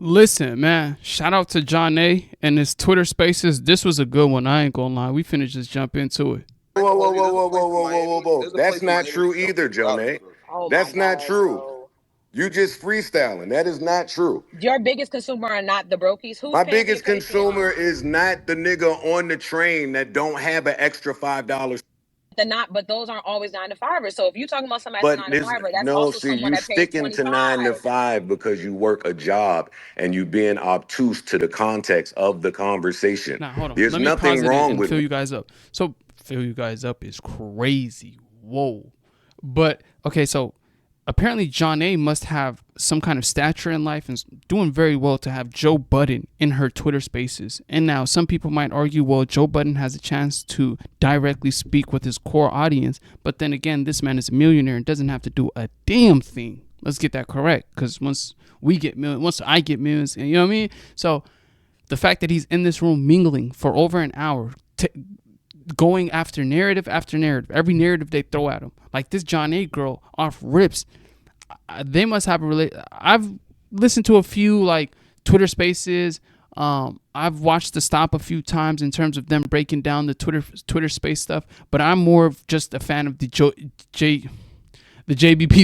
Listen, man. Shout out to John A. and his Twitter Spaces. This was a good one. I ain't gonna lie. We finna just jump into it. Whoa, whoa, whoa, whoa, whoa, whoa, whoa, whoa, whoa. That's not true either, Jonah. Oh my That's not God, true. bro. You just freestyling. That is not true. Your biggest consumer are not the brokies. Who's My paying for your biggest consumer Patreon? is not the nigga on the train that don't have an extra $5. But those aren't always 9 to 5ers. So if you're talking about somebody that's But a 9 to this 5er, that's no, also see, someone you that pays sticking to 9 to 25. 5 because you work a job and you being obtuse to the context of the conversation. Now, hold on. There's Let me nothing pause it wrong and with fill you guys up. So, fill you guys up is crazy. Whoa. But, okay, so apparently John A. must have some kind of stature in life and is doing very well to have Joe Budden in her Twitter Spaces. And now some people might argue, well, Joe Budden has a chance to directly speak with his core audience. But then again, this man is a millionaire and doesn't have to do a damn thing. Let's get that correct, because once I get millions, you know what I mean? So the fact that he's in this room mingling for over an hour, going after narrative, every narrative they throw at him, like this John A. girl off rips, they must have a I've listened to a few like Twitter Spaces. I've watched the stop a few times in terms of them breaking down the Twitter Space stuff, but I'm more of just a fan of the JBP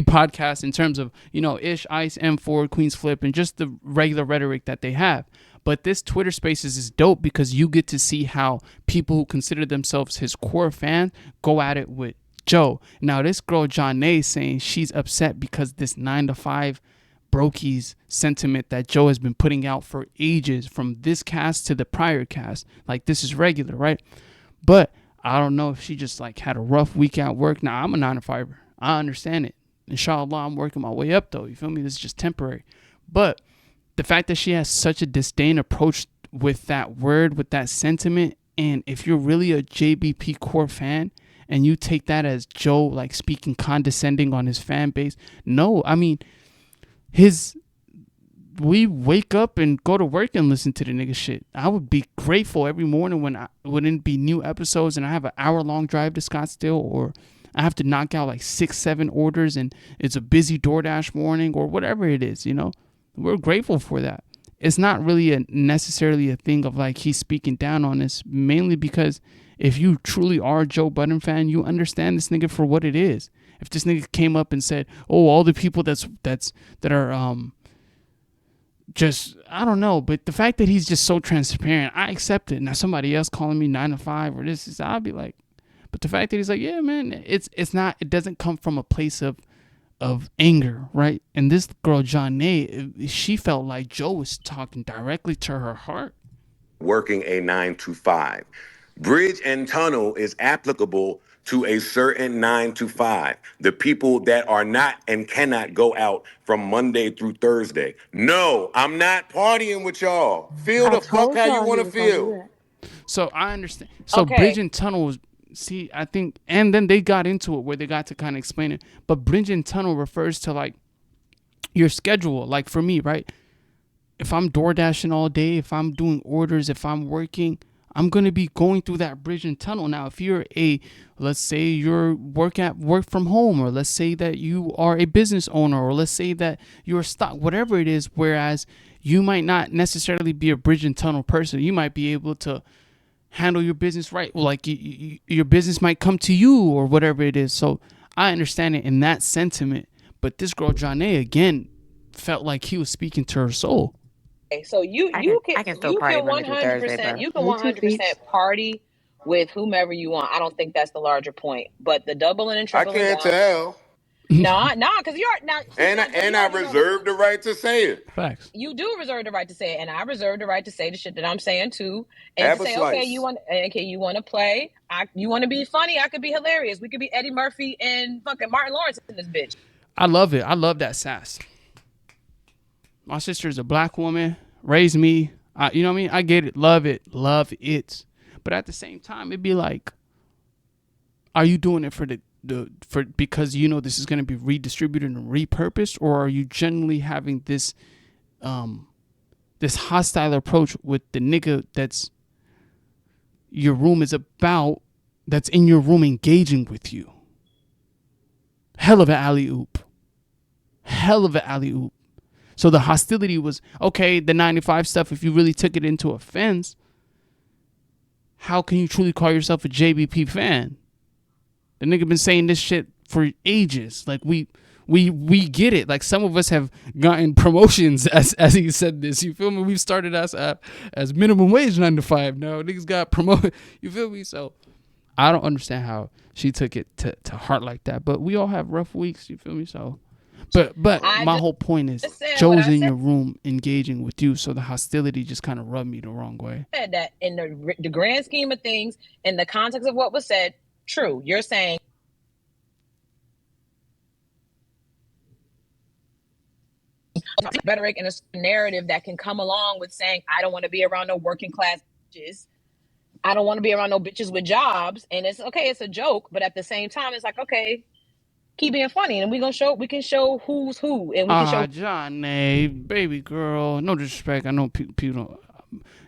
podcast in terms of, Ish, Ice, M4, queenzflip, and just the regular rhetoric that they have. But this Twitter Spaces is dope because you get to see how people who consider themselves his core fans go at it with Joe. Now, this girl, John A, saying she's upset because this 9 to 5 brokies sentiment that Joe has been putting out for ages, from this cast to the prior cast. Like, this is regular, right? But I don't know if she just like had a rough week at work. Now, I'm a 9 to 5er. I understand it. Inshallah, I'm working my way up though. You feel me? This is just temporary. But the fact that she has such a disdain approach with that word, with that sentiment, and if you're really a JBP core fan and you take that as Joe like speaking condescending on his fan base, no, I mean, we wake up and go to work and listen to the nigga shit. I would be grateful every morning when I wouldn't be new episodes and I have an hour-long drive to Scottsdale, or I have to knock out like 6-7 orders and it's a busy DoorDash morning or whatever it is, We're grateful for that. It's not really necessarily a thing of like he's speaking down on us, mainly because if you truly are a Joe Budden fan, you understand this nigga for what it is. If this nigga came up and said, "Oh, all the people that are just, I don't know," but the fact that he's just so transparent, I accept it. Now somebody else calling me 9 to 5 or this is, I'll be like, but the fact that he's like, yeah, man, it's not, it doesn't come from a place of anger, right? And this girl, John A, she felt like Joe was talking directly to her heart. Working a 9 to 5. Bridge and tunnel is applicable to a certain 9 to 5. The people that are not and cannot go out from Monday through Thursday. No, I'm not partying with y'all. Feel the fuck how you want to feel. So I understand. So Okay. Bridge and tunnel was, see, I think, and then they got into it where they got to kind of explain it. But bridge and tunnel refers to like your schedule. Like for me, right? If I'm door dashing all day, if I'm doing orders, if I'm working, I'm going to be going through that bridge and tunnel. Now, if you're let's say you're work from home, or let's say that you are a business owner, or let's say that you're a stock, whatever it is, whereas you might not necessarily be a bridge and tunnel person. You might be able to handle your business right. Like your business might come to you or whatever it is. So I understand it in that sentiment. But this girl, John A, again, felt like he was speaking to her soul. So you can still party Monday through Thursday, 100%, bro. you can 100% party with whomever you want. I don't think that's the larger point. But the doubling and I tripling can't down. tell. Nah, because you're now. And I reserve the right to say it. Facts. You do reserve the right to say it, and I reserve the right to say the shit that I'm saying too. And Have to a say, slice. okay, you want to play? You want to be funny? I could be hilarious. We could be Eddie Murphy and fucking Martin Lawrence in this bitch. I love it. I love that sass. My sister's a black woman, raised me. You know what I mean? I get it. Love it. Love it. But at the same time, it'd be like, are you doing it for because this is going to be redistributed and repurposed, or are you generally having this this hostile approach with the nigga that's your room is about, that's in your room engaging with you? Hell of an alley-oop. So the hostility was, okay, the 95 stuff, if you really took it into offense, how can you truly call yourself a JBP fan? The nigga been saying this shit for ages. Like, we get it. Like, some of us have gotten promotions as he said this. You feel me? We've started as minimum wage 9 to 5 now. Niggas got promoted. You feel me? So I don't understand how she took it to heart like that. But we all have rough weeks. You feel me? So, but my whole point is Joe's in your room engaging with you. So the hostility just kind of rubbed me the wrong way. That in the grand scheme of things, in the context of what was said, true. You're saying rhetoric and a narrative that can come along with saying, I don't want to be around no working class bitches. I don't want to be around no bitches with jobs. And it's okay, it's a joke, but at the same time, it's like, okay, keep being funny, and we can show who's who, and we can show. Johnny, baby girl, no disrespect. I know people.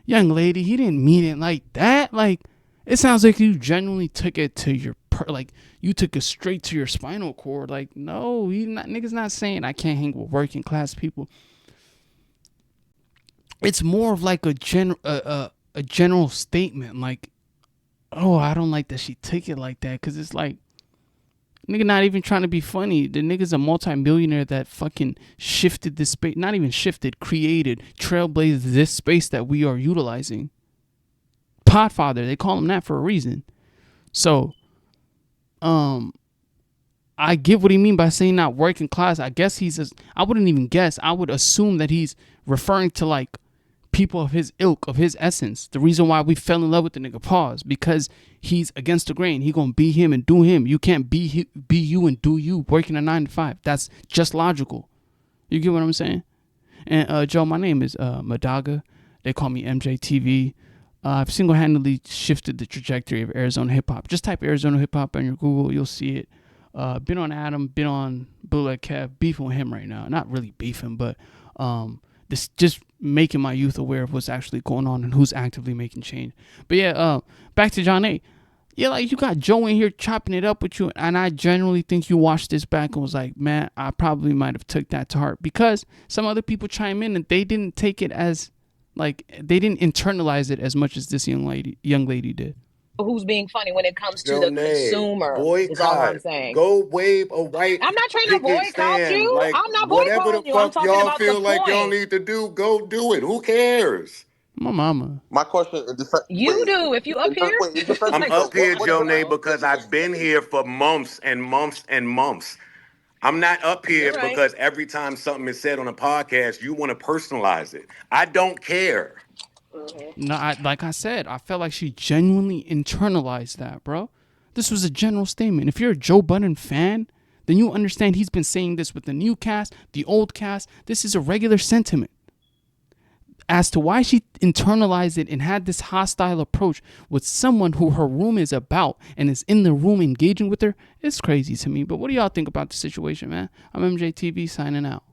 Young lady, he didn't mean it like that. Like, it sounds like you genuinely took it to your like you took it straight to your spinal cord. Like, no, niggas not saying I can't hang with working class people. It's more of like a general statement. Like, oh, I don't like that she took it like that, because it's like, nigga not even trying to be funny. The nigga's a multi-millionaire that fucking shifted this space. Not even shifted, created, trailblazed this space that we are utilizing. Podfather, they call him that for a reason. So, I get what he mean by saying not working class. I guess I wouldn't even guess. I would assume that he's referring to like people of his ilk, of his essence. The reason why we fell in love with the nigga, pause, because he's against the grain. He gonna be him and do him. You can't be you and do you working a 9 to 5. That's just logical. You get what I'm saying? And Joe, my name is Madaga. They call me MJTV. I've single-handedly shifted the trajectory of Arizona hip-hop. Just type Arizona hip-hop on your Google. You'll see it. Been on Adam, been on Bullet Kev, beefing with him right now. Not really beefing, but this just making my youth aware of what's actually going on and who's actively making change. But yeah, back to John A. Yeah, like, you got Joe in here chopping it up with you, and I genuinely think you watched this back and was like, man, I probably might have took that to heart, because some other people chime in and they didn't take it as, like, they didn't internalize it as much as this young lady did. Who's being funny when it comes to the consumer? Boycott. Is all I'm saying. Go wave a white. I'm not trying to boycott you. Like, I'm not whatever boycotting the you. I'm fuck talking y'all about feel the like point. y'all need to do, go do it. Who cares? My mama. My question. You do. If you up here, I'm up here, Jonay, because I've been here for months and months and months. I'm not up here because every time something is said on a podcast, you want to personalize it. I don't care. No, like I said, I felt like she genuinely internalized that, bro. This was a general statement. If you're a Joe Budden fan, then you understand he's been saying this with the new cast, the old cast. This is a regular sentiment. As to why she internalized it and had this hostile approach with someone who her room is about and is in the room engaging with her, it's crazy to me. But what do y'all think about the situation, man? I'm MJTV signing out.